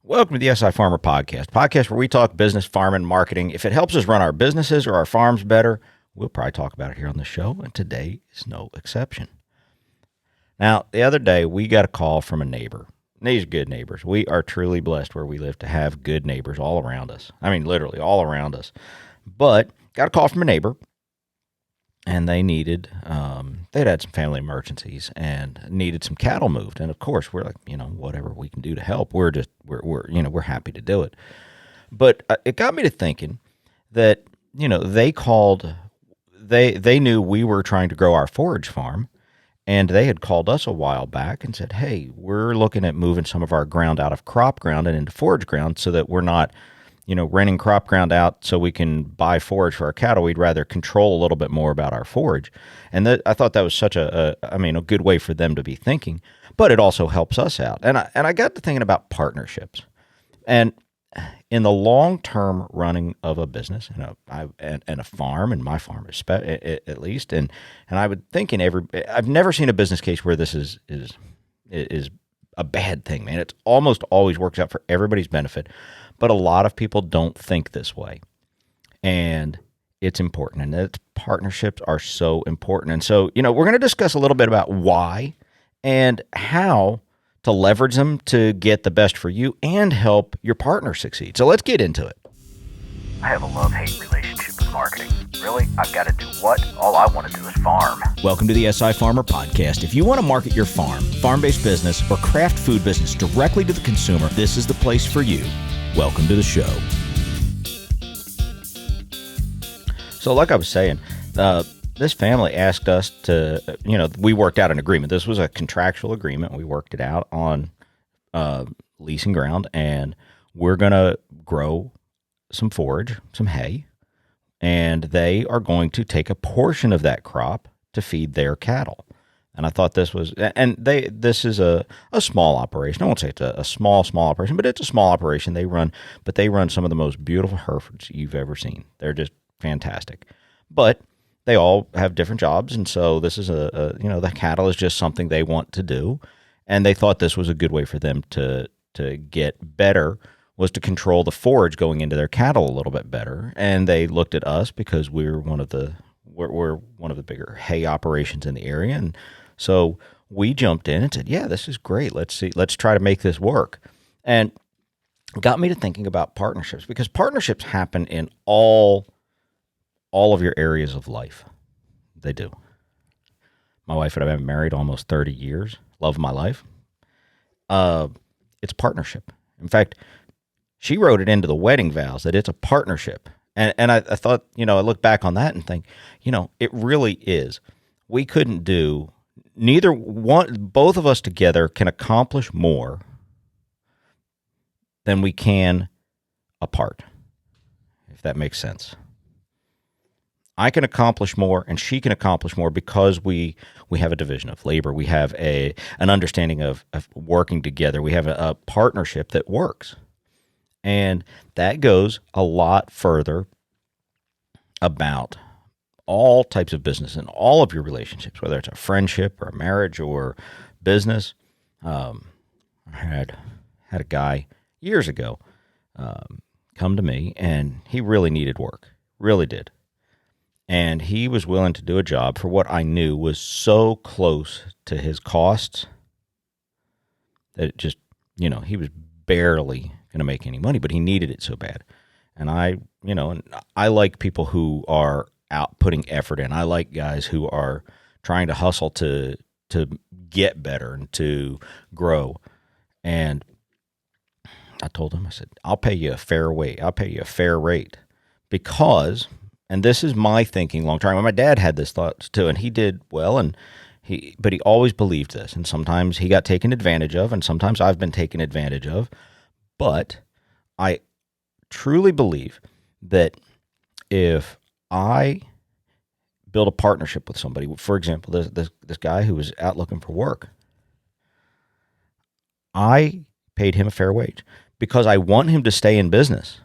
Welcome to the SI Farmer podcast where we talk business, farming, marketing. If it helps us run our businesses or our farms better, we'll probably talk about it here on the show, and today is no exception. Now, the other day, we got a call from a neighbor. These are good neighbors. We are truly blessed where we live to have good neighbors all around us. I mean, literally all around us. But got a call from a neighbor, and they needed, they'd had some family emergencies and needed some cattle moved. And of course, we're like, whatever we can do to help, we're happy to do it. But it got me to thinking that, they called, they knew we were trying to grow our forage farm, and they had called us a while back and said, hey, we're looking at moving some of our ground out of crop ground and into forage ground so that we're not renting crop ground out so we can buy forage for our cattle. We'd rather control a little bit more about our forage. And I thought that was such a good way for them to be thinking, but it also helps us out. And I got to thinking about partnerships. And in the long-term running of a business and a farm, and my farm at least, and I would think I've never seen a business case where this is a bad thing, man. It almost always works out for everybody's benefit. But a lot of people don't think this way, and it's important, and that partnerships are so important. And so, we're going to discuss a little bit about why and how to leverage them to get the best for you and help your partner succeed. So let's get into it. I have a love-hate relationship with marketing. Really? I've got to do what? All I want to do is farm. Welcome to the SI Farmer Podcast. If you want to market your farm, farm-based business, or craft food business directly to the consumer, this is the place for you. Welcome to the show. So like I was saying, this family asked us to, we worked out an agreement. This was a contractual agreement. We worked it out on leasing ground, and we're going to grow some forage, some hay, and they are going to take a portion of that crop to feed their cattle. And I thought this was, this is a small operation. I won't say it's a small operation, but it's a small operation. They run some of the most beautiful Herefords you've ever seen. They're just fantastic. But they all have different jobs. And so this is the cattle is just something they want to do. And they thought this was a good way for them to get better, was to control the forage going into their cattle a little bit better. And they looked at us because we're one of the bigger hay operations in the area. And so we jumped in and said, yeah, this is great. Let's try to make this work. And it got me to thinking about partnerships, because partnerships happen in all of your areas of life. They do. My wife and I have been married almost 30 years. Love of my life. It's partnership. In fact, she wrote it into the wedding vows that it's a partnership. And I thought, I look back on that and think, it really is. We couldn't do both of us together can accomplish more than we can apart, if that makes sense. I can accomplish more and she can accomplish more because we have a division of labor. We have an understanding of working together. We have a partnership that works. And that goes a lot further about all types of business and all of your relationships, whether it's a friendship or a marriage or business. I had a guy years ago come to me, and he really needed work, really did. And he was willing to do a job for what I knew was so close to his costs that it just, he was barely going to make any money, but he needed it so bad. And I like people who are out putting effort in. I like guys who are trying to hustle to get better and to grow. And I told him, I said, I'll pay you a fair wage. I'll pay you a fair rate because, and this is my thinking long term. My dad had this thought too, and he did well, but he always believed this. And sometimes he got taken advantage of, and sometimes I've been taken advantage of. But I truly believe that if I build a partnership with somebody, for example, this guy who was out looking for work, I paid him a fair wage because I want him to stay in business.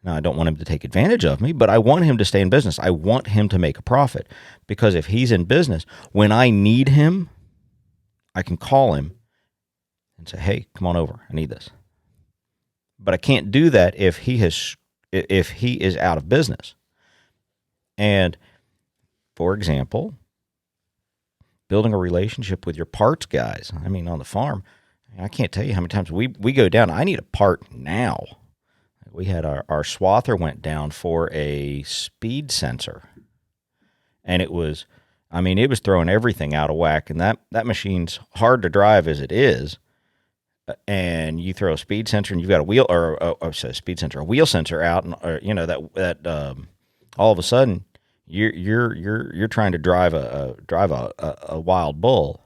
Now, I don't want him to take advantage of me, but I want him to stay in business. I want him to make a profit because if he's in business, when I need him, I can call him and say, hey, come on over. I need this. but I can't do that if he is out of business. And for example, building a relationship with your parts guys. I mean, on the farm, I can't tell you how many times we go down. I need a part now. We had our swather went down for a speed sensor, and it was throwing everything out of whack. And that machine's hard to drive as it is. And you throw a speed sensor, and you've got a wheel a wheel sensor out, and that all of a sudden you're trying to drive a wild bull.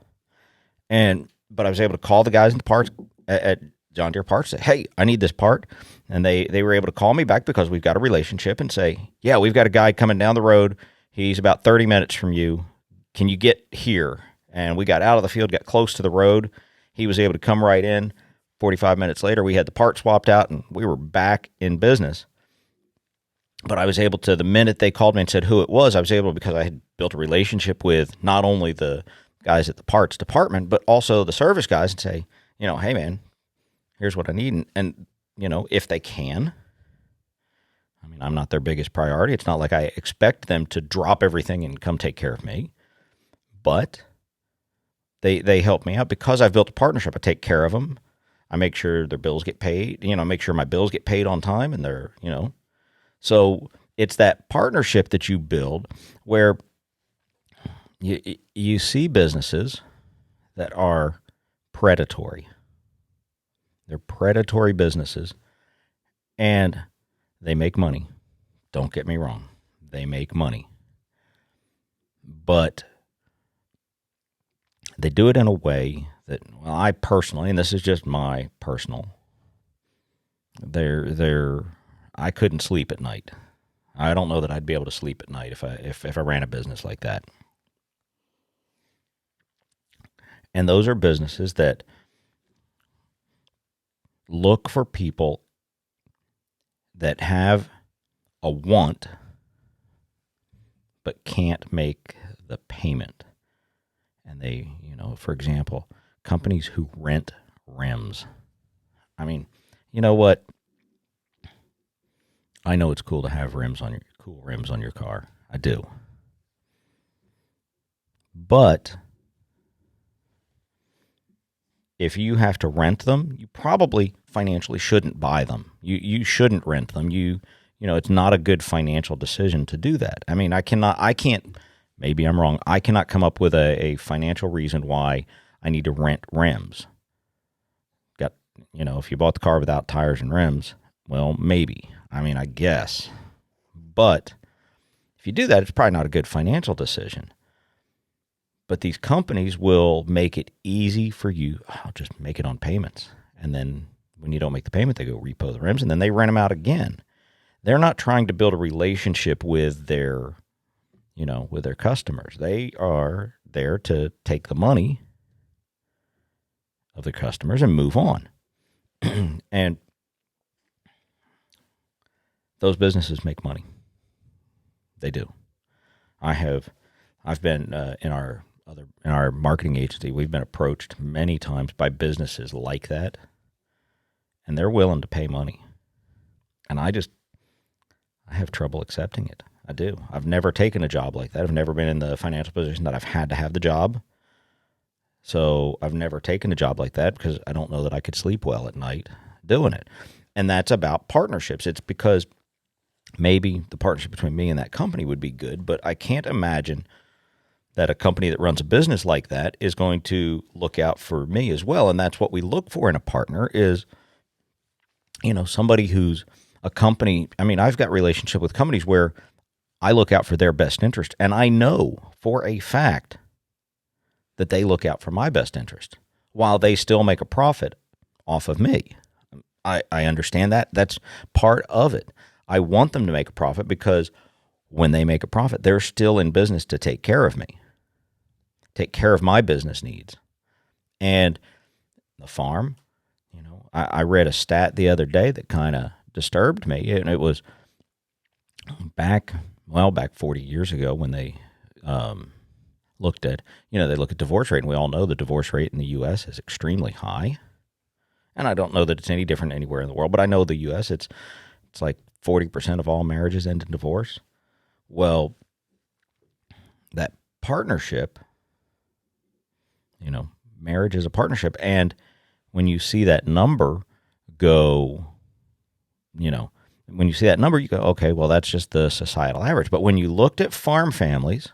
But I was able to call the guys in the parts at John Deere Parts, say, hey, I need this part. And they were able to call me back because we've got a relationship and say, yeah, we've got a guy coming down the road. He's about 30 minutes from you. Can you get here? And we got out of the field, got close to the road. He was able to come right in. 45 minutes later, we had the part swapped out, and we were back in business. But I was able to, the minute they called me and said who it was, I was able, because I had built a relationship with not only the guys at the parts department, but also the service guys, and say, hey, man, here's what I need. And if they can, I mean, I'm not their biggest priority. It's not like I expect them to drop everything and come take care of me. But they help me out because I've built a partnership. I take care of them. I make sure their bills get paid, make sure my bills get paid on time, and they're, So it's that partnership that you build where you see businesses that are predatory. They're predatory businesses, and they make money. Don't get me wrong. They make money. But they do it in a way that, well, I personally, and this is just my personal, I couldn't sleep at night. I don't know that I'd be able to sleep at night if I ran a business like that. And those are businesses that look for people that have a want but can't make the payment. And they, for example, companies who rent rims. I mean, you know what? I know it's cool to have cool rims on your car. I do. But if you have to rent them, you probably financially shouldn't buy them. You shouldn't rent them. It's not a good financial decision to do that. I mean, maybe I'm wrong. I cannot come up with a financial reason why I need to rent rims. If you bought the car without tires and rims, well, maybe. I mean, I guess. But if you do that, it's probably not a good financial decision. But these companies will make it easy for you. I'll just make it on payments. And then when you don't make the payment, they go repo the rims, and then they rent them out again. They're not trying to build a relationship with their customers. They are there to take the money of the customers and move on. And those businesses make money. They do. I've been in our marketing agency, we've been approached many times by businesses like that, and they're willing to pay money. And I have trouble accepting it. I do. I've never taken a job like that. I've never been in the financial position that I've had to have the job. So I've never taken a job like that because I don't know that I could sleep well at night doing it. And that's about partnerships. It's because maybe the partnership between me and that company would be good, but I can't imagine that a company that runs a business like that is going to look out for me as well. And that's what we look for in a partner is, somebody who's a company. I mean, I've got relationship with companies where I look out for their best interest, and I know for a fact that they look out for my best interest while they still make a profit off of me. I understand that. That's part of it. I want them to make a profit because when they make a profit, they're still in business to take care of me, take care of my business needs. And the farm, I read a stat the other day that kind of disturbed me. And it was back 40 years ago when they looked at, they look at divorce rate. And we all know the divorce rate in the U.S. is extremely high. And I don't know that it's any different anywhere in the world, but I know the U.S., it's like 40% of all marriages end in divorce. Well, that partnership, marriage is a partnership. And when you see that number go, when you see that number, you go, okay, well, that's just the societal average. But when you looked at farm families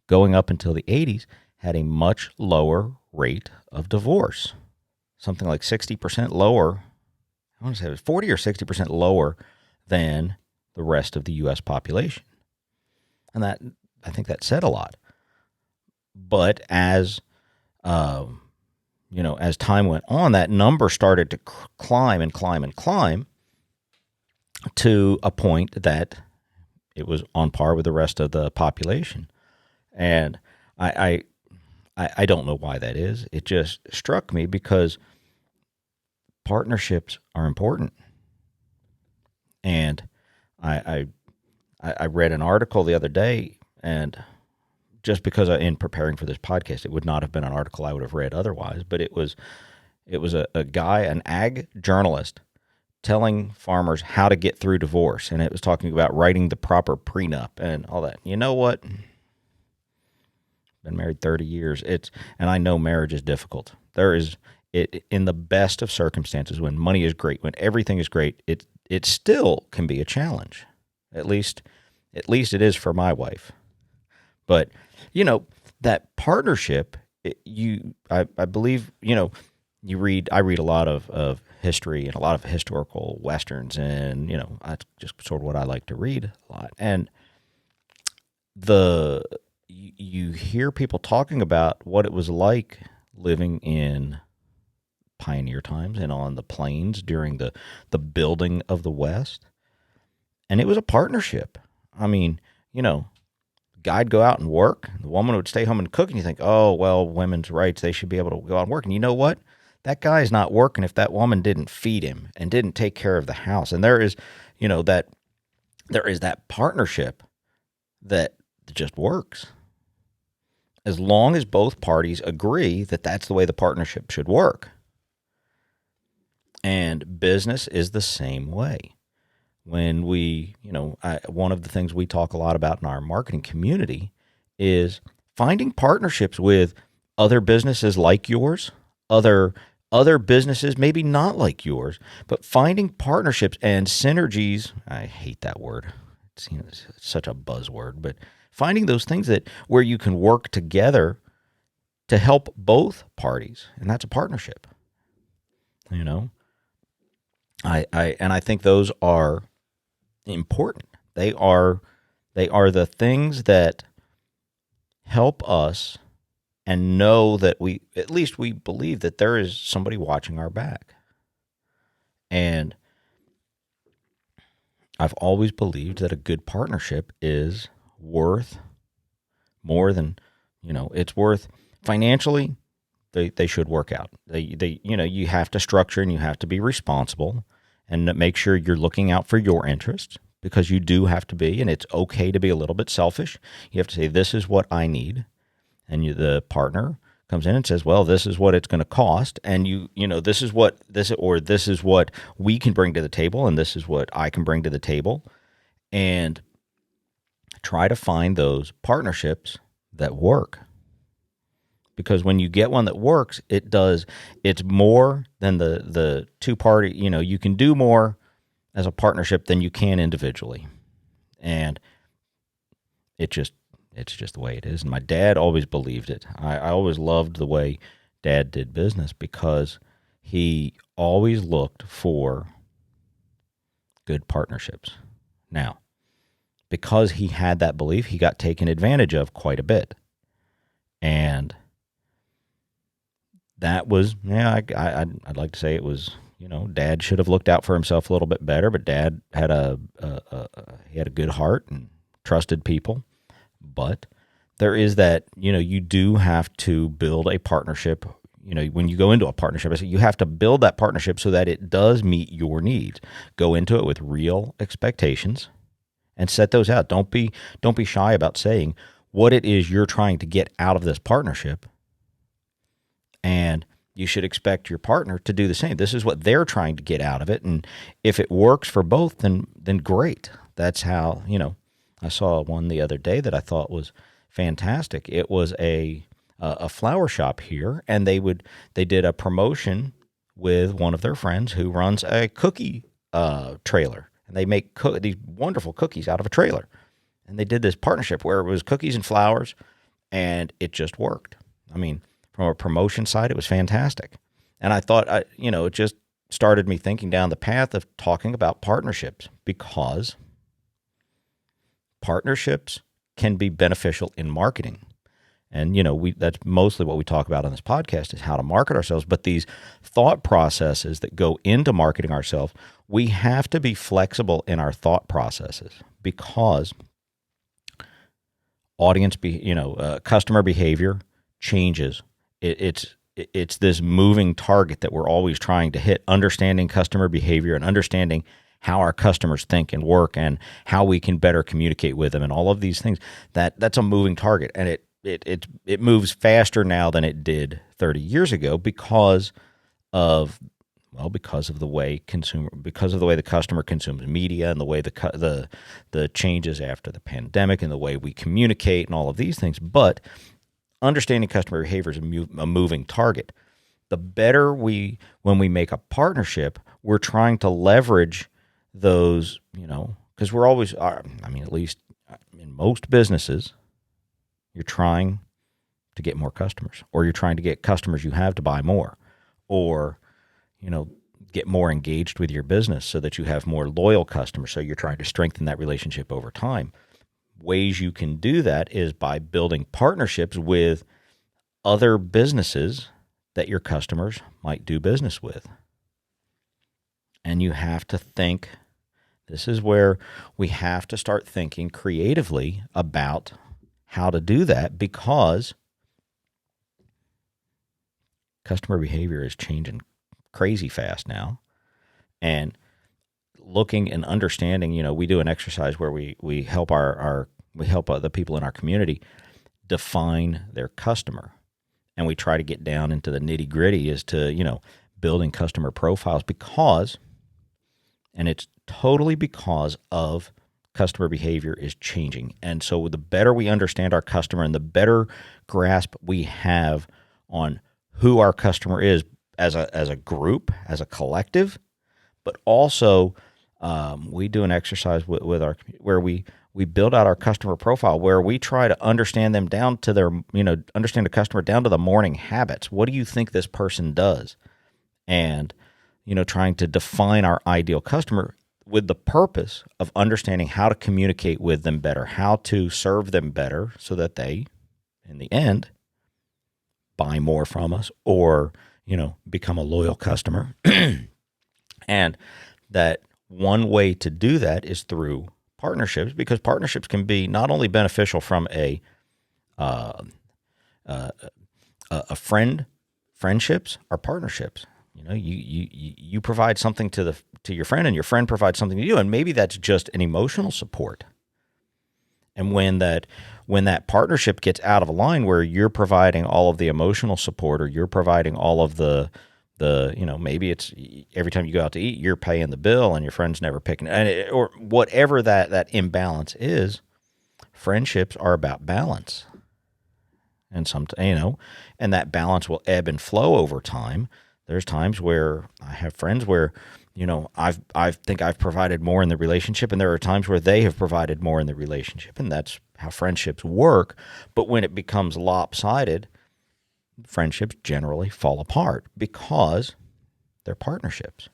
going up until the 80s, had a much lower rate of divorce, something like 60% lower. I want to say it was 40 or 60% lower than the rest of the U.S. population. And that, I think that said a lot. But as as time went on, that number started to climb and climb and climb to a point that it was on par with the rest of the population. And I don't know why that is. It just struck me because partnerships are important. And I read an article the other day, and just because in preparing for this podcast, it would not have been an article I would have read otherwise, but it was a guy, an ag journalist, telling farmers how to get through divorce. And it was talking about writing the proper prenup and all that. You know what? Been married 30 years. And I know marriage is difficult. There is it in the best of circumstances, when money is great, when everything is great, it still can be a challenge. At least it is for my wife. But that partnership, I believe, I read a lot of history and a lot of historical Westerns, and, that's just sort of what I like to read a lot. And you hear people talking about what it was like living in pioneer times and on the plains during the building of the West. And it was a partnership. I mean, guy'd go out and work, the woman would stay home and cook, and you think, oh, well, women's rights, they should be able to go out and work. And you know what? That guy's not working if that woman didn't feed him and didn't take care of the house. And there is that partnership that just works. As long as both parties agree that that's the way the partnership should work. And business is the same way. When we, one of the things we talk a lot about in our marketing community is finding partnerships with other businesses like yours, other businesses maybe not like yours, but finding partnerships and synergies. I hate that word. It's such a buzzword, but finding those things where you can work together to help both parties, and that's a partnership. I think those are important. They are the things that help us and know that we believe that there is somebody watching our back. And I've always believed that a good partnership is worth more than, it's worth financially. They should work out. You have to structure and you have to be responsible and make sure you're looking out for your interests, because you do have to be, and it's okay to be a little bit selfish. You have to say, this is what I need. And the partner comes in and says, well, this is what it's going to cost. And this is what we can bring to the table. And this is what I can bring to the table. And try to find those partnerships that work. Because when you get one that works, it's more than the two-party, you can do more as a partnership than you can individually. And it's just the way it is. And my dad always believed it. I always loved the way Dad did business, because he always looked for good partnerships. Now, because he had that belief, he got taken advantage of quite a bit. And that was, I'd like to say it was, Dad should have looked out for himself a little bit better, but Dad had he had a good heart and trusted people. But there is that, you do have to build a partnership. When you go into a partnership, I say you have to build that partnership so that it does meet your needs. Go into it with real expectations and set those out. Don't be shy about saying what it is you're trying to get out of this partnership. And, you should expect your partner to do the same. This is what they're trying to get out of it. And if it works for both, then great. That's how, I saw one the other day that I thought was fantastic. It was a flower shop here, and they did a promotion with one of their friends who runs a cookie trailer, and they make these wonderful cookies out of a trailer. And they did this partnership where it was cookies and flowers, and it just worked. I mean, from a promotion side, it was fantastic. And I thought, it just started me thinking down the path of talking about partnerships, because partnerships can be beneficial in marketing. And, that's mostly what we talk about on this podcast, is how to market ourselves. But these thought processes that go into marketing ourselves, we have to be flexible in our thought processes, because customer behavior changes. It's this moving target that we're always trying to hit, understanding customer behavior and understanding how our customers think and work and how we can better communicate with them and all of these things. That's a moving target, and it moves faster now than it did 30 years ago because of the way the customer consumes media, and the way the changes after the pandemic, and the way we communicate and all of these things. But understanding customer behavior is a moving target. The better when we make a partnership, we're trying to leverage those, because we're always, at least in most businesses, you're trying to get more customers, or you're trying to get customers you have to buy more, or, get more engaged with your business so that you have more loyal customers. So you're trying to strengthen that relationship over time. Ways you can do that is by building partnerships with other businesses that your customers might do business with. And you have to think, this is where we have to start thinking creatively about how to do that, because customer behavior is changing crazy fast now. And looking and understanding, we do an exercise where we help we help the people in our community define their customer, and we try to get down into the nitty gritty as to building customer profiles, and it's totally because of customer behavior is changing. And so the better we understand our customer, and the better grasp we have on who our customer is as a group, as a collective, but also we do an exercise where we build out our customer profile, where we try to understand them down to their, understand the customer down to the morning habits. What do you think this person does? And, trying to define our ideal customer with the purpose of understanding how to communicate with them better, how to serve them better so that they, in the end, buy more from us, or, become a loyal customer. And that one way to do that is through partnerships, because partnerships can be not only beneficial from friendships are partnerships. You provide something to your friend, and your friend provides something to you, and maybe that's just an emotional support. And when that partnership gets out of line, where you're providing all of the emotional support, or you're providing all of the maybe it's every time you go out to eat, you're paying the bill and your friend's never picking, or whatever that imbalance is. Friendships are about balance, and and that balance will ebb and flow over time. There's times where I have friends where, I think I've provided more in the relationship, and there are times where they have provided more in the relationship, and that's how friendships work. But when it becomes lopsided, friendships generally fall apart, because they're partnerships.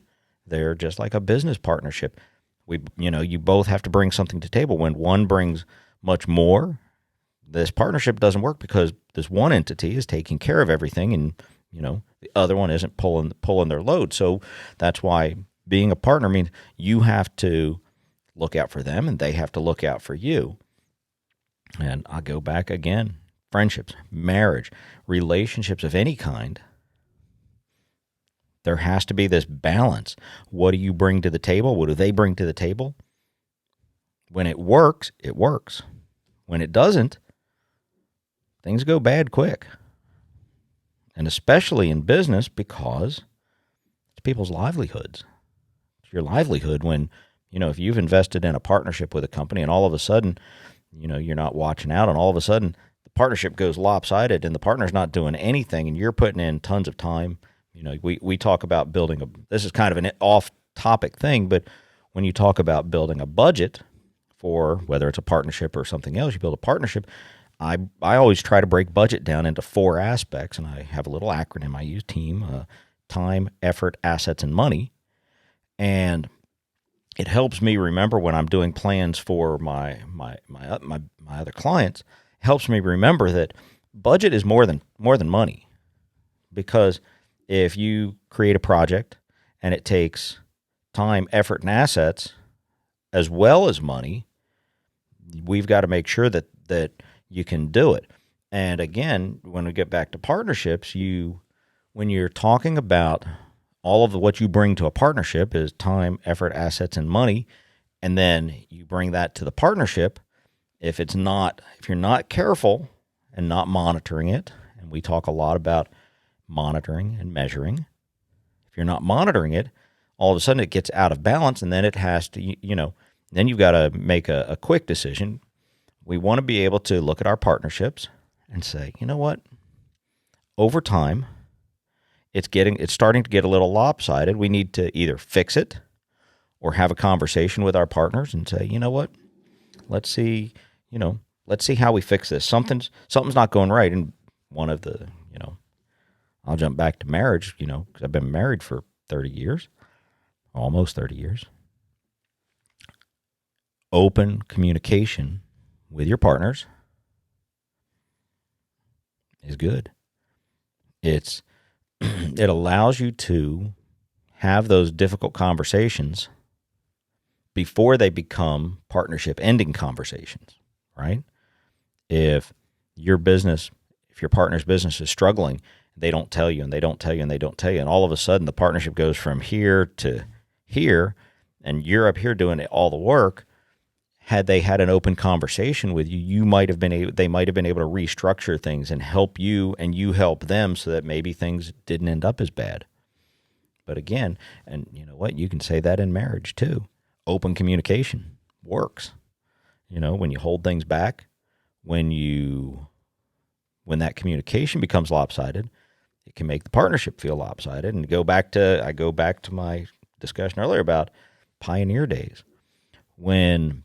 They're just like a business partnership. You both have to bring something to the table. When one brings much more, this partnership doesn't work, because this one entity is taking care of everything, and the other one isn't pulling their load. So that's why being a partner means you have to look out for them, and they have to look out for you. And I go back again. Friendships, marriage, relationships of any kind, there has to be this balance. What do you bring to the table? What do they bring to the table? When it works, it works. When it doesn't, things go bad quick. And especially in business, because it's people's livelihoods. It's your livelihood when, if you've invested in a partnership with a company and all of a sudden, you're not watching out, and all of a sudden the partnership goes lopsided and the partner's not doing anything and you're putting in tons of time. We talk about this is kind of an off topic thing, but when you talk about building a budget for whether it's a partnership or something else, you build a partnership. I always try to break budget down into 4 aspects, and I have a little acronym I use: team, time, effort, assets, and money. And it helps me remember when I'm doing plans for my other clients. It helps me remember that budget is more than money, because if you create a project and it takes time, effort, and assets as well as money, we've got to make sure that you can do it. And again, when we get back to partnerships, when you're talking about all of what you bring to a partnership is time, effort, assets, and money, and then you bring that to the partnership. If you're not careful and not monitoring it, and we talk a lot about monitoring and measuring. If you're not monitoring it, all of a sudden it gets out of balance, and then it has to, then you've got to make a quick decision. We want to be able to look at our partnerships and say, you know what? Over time, it's starting to get a little lopsided. We need to either fix it or have a conversation with our partners and say, you know what? Let's see how we fix this. Something's not going right. And one of the, I'll jump back to marriage, because I've been married for 30 years, almost 30 years. Open communication with your partners is good. It allows you to have those difficult conversations before they become partnership ending conversations, right? If your partner's business is struggling, they don't tell you and they don't tell you and they don't tell you, and all of a sudden the partnership goes from here to here and you're up here doing all the work. Had they had an open conversation with you, they might have been able to restructure things and help you, and you help them, so that maybe things didn't end up as bad. But again, and you know what, you can say that in marriage too. Open communication works. When you hold things back, when that communication becomes lopsided, it can make the partnership feel lopsided. And I go back to my discussion earlier about pioneer days. When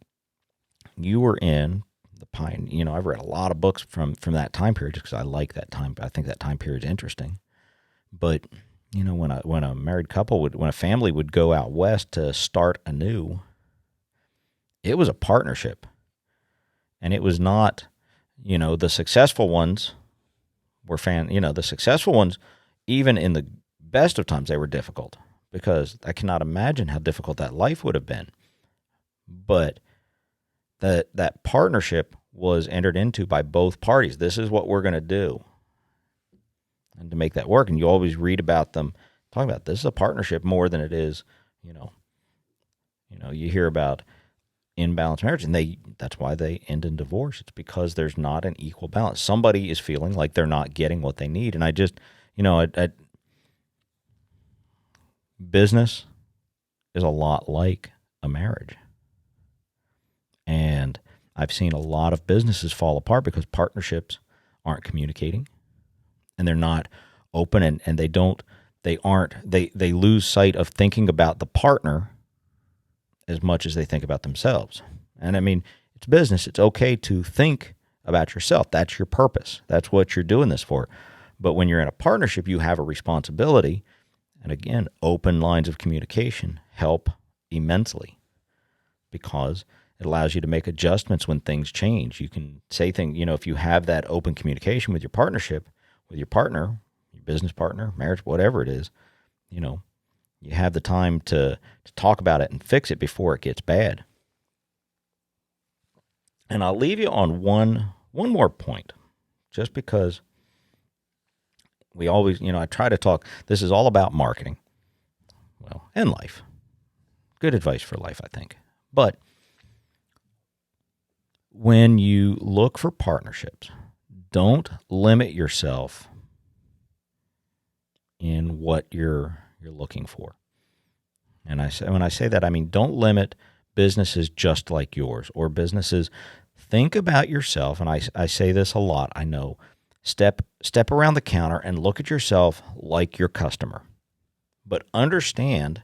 you were in the I've read a lot of books from that time period just because I like that time. I think that time period is interesting. But when a married couple when a family would go out west to start anew, it was a partnership, and it was not, the successful ones were the successful ones, even in the best of times, they were difficult, because I cannot imagine how difficult that life would have been. But that partnership was entered into by both parties. This is what we're going to do, and to make that work. And you always read about them talking about this is a partnership more than it is, you hear about imbalanced marriage, and that's why they end in divorce. It's because there's not an equal balance. Somebody is feeling like they're not getting what they need. And I just, business is a lot like a marriage. And I've seen a lot of businesses fall apart because partnerships aren't communicating, and they're not open, and they lose sight of thinking about the partner as much as they think about themselves. And I mean, it's business. It's okay to think about yourself. That's your purpose. That's what you're doing this for. But when you're in a partnership, you have a responsibility. And again, open lines of communication help immensely, because it allows you to make adjustments when things change. You can say things, if you have that open communication with your partnership, with your partner, your business partner, marriage, whatever it is, you have the time to talk about it and fix it before it gets bad. And I'll leave you on one more point, just because we always, I try to talk, this is all about marketing, and life. Good advice for life, I think. But when you look for partnerships, don't limit yourself in what you're looking for. And when I say that, I mean don't limit businesses just like yours or businesses. Think about yourself, and I say this a lot. I know. Step around the counter and look at yourself like your customer, but understand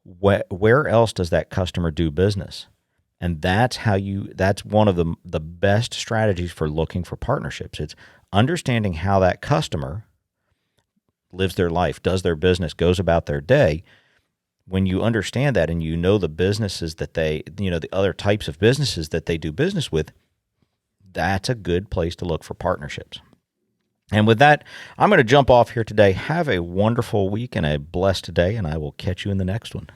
where else does that customer do business, and that's one of the best strategies for looking for partnerships. It's understanding how that customer lives their life, does their business, goes about their day. When you understand that and you know the businesses that the other types of businesses that they do business with, that's a good place to look for partnerships. And with that, I'm going to jump off here today. Have a wonderful week and a blessed day, and I will catch you in the next one.